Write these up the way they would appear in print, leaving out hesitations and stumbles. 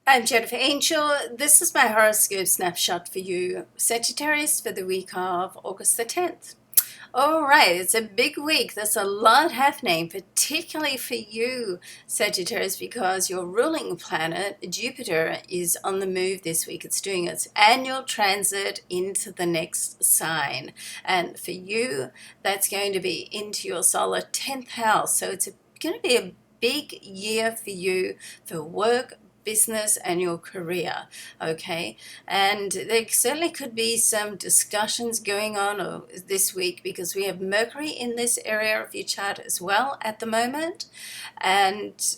I'm Jennifer Angel. This is my horoscope snapshot for you, Sagittarius, for the week of August the 10th. All right, it's a big week. There's a lot happening, particularly for you, Sagittarius, because your ruling planet, Jupiter, is on the move this week. It's doing its annual transit into the next sign. And for you, that's going to be into your solar 10th house. So it's going to be a big year for you for work, business, and your career. Okay, and there certainly could be some discussions going on this week because we have Mercury in this area of your chart as well at the moment, and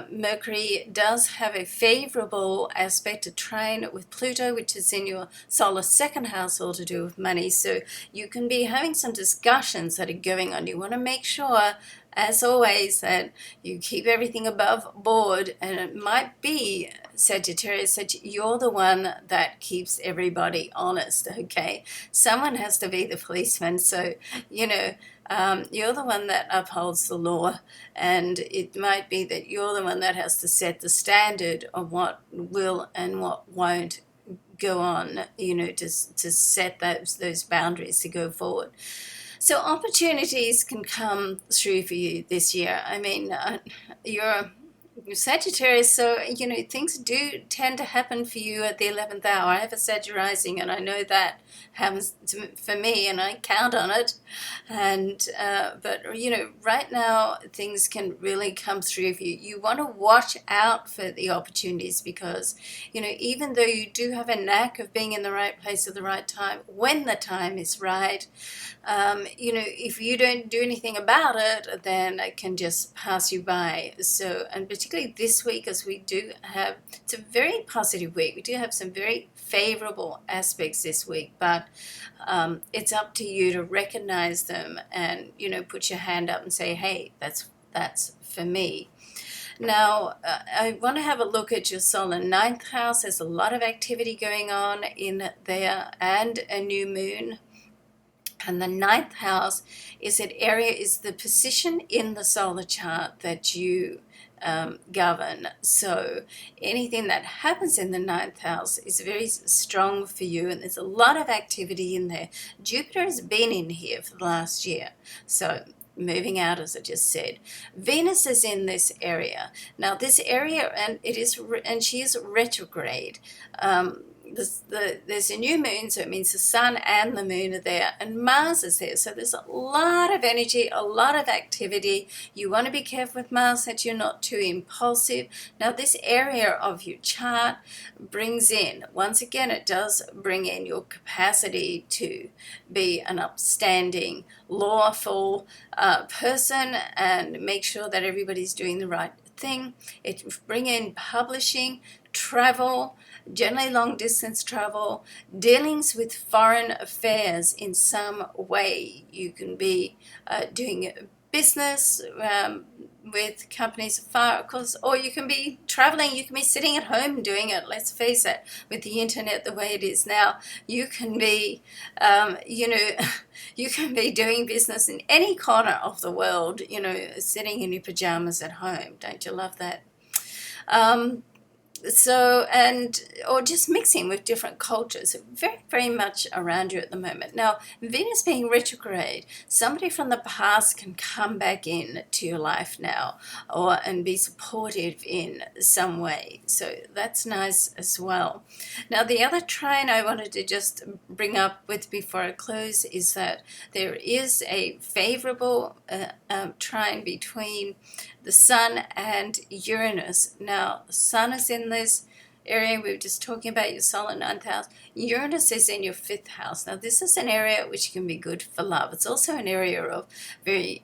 Mercury does have a favorable aspect, a trine with Pluto, which is in your solar second house, all to do with money. So you can be having some discussions that are going on. You want to make sure, as always, that you keep everything above board, and it might be, Sagittarius, that you're the one that keeps everybody honest. Okay, someone has to be the policeman, so you're the one that upholds the law, and it might be that you're the one that has to set the standard of what will and what won't go on, to set those boundaries to go forward. So opportunities can come through for you this year. I mean, you're Sagittarius, so things do tend to happen for you at the 11th hour. I have a Sag rising, and I know that happens for me, and I count on it. And but right now things can really come through for you. You want to watch out for the opportunities because even though you do have a knack of being in the right place at the right time when the time is right, if you don't do anything about it, then it can just pass you by. So, and particularly this week, as it's a very positive week. We do have some very favorable aspects this week, but it's up to you to recognize them and, put your hand up and say, hey, that's for me. Now, I want to have a look at your solar ninth house. There's a lot of activity going on in there and a new moon. And the ninth house is the position in the solar chart that you govern. So anything that happens in the ninth house is very strong for you, and there's a lot of activity in there. Jupiter has been in here for the last year, so moving out, as I just said. Venus is in this area. Now this area, and she is retrograde. There's a new moon, so it means the sun and the moon are there, and Mars is there. So there's a lot of energy, a lot of activity. You want to be careful with Mars that you're not too impulsive. Now this area of your chart brings in, once again, it does bring in your capacity to be an upstanding, lawful person and make sure that everybody's doing the right thing. It bring in publishing, travel, generally long distance travel, dealings with foreign affairs in some way. You can be doing business with companies afar, of course, or you can be traveling, you can be sitting at home doing it. Let's face it, with the internet the way it is now, you can be, you can be doing business in any corner of the world, sitting in your pajamas at home. Don't you love that? Or just mixing with different cultures, very, very much around you at the moment. Now, Venus being retrograde, somebody from the past can come back in to your life now, and be supportive in some way. So that's nice as well. Now, the other trine I wanted to just bring up with before I close is that there is a favorable trine between the Sun and Uranus. Now, the Sun is in this area. We were just talking about your solar ninth house. Uranus is in your fifth house. Now, this is an area which can be good for love. It's also an area of very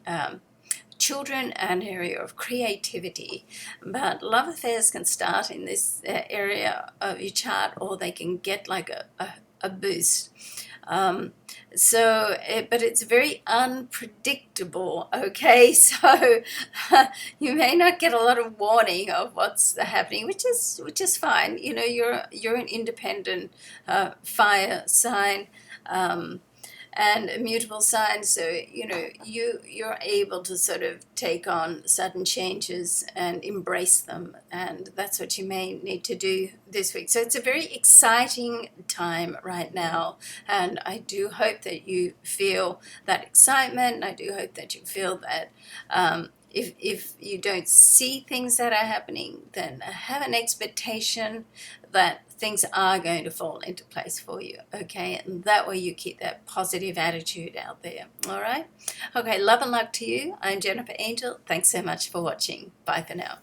children, an area of creativity. But love affairs can start in this area of your chart, or they can get like a boost. But it's very unpredictable, okay? So you may not get a lot of warning of what's happening, which is fine. You're an independent fire sign, and immutable signs, so you're able to sort of take on sudden changes and embrace them, and that's what you may need to do this week. So it's a very exciting time right now, and I do hope that you feel that excitement. I do hope that you feel that if you don't see things that are happening, then have an expectation that things are going to fall into place for you, okay? And that way you keep that positive attitude out there, all right? Okay, love and luck to you. I'm Jennifer Angel. Thanks so much for watching. Bye for now.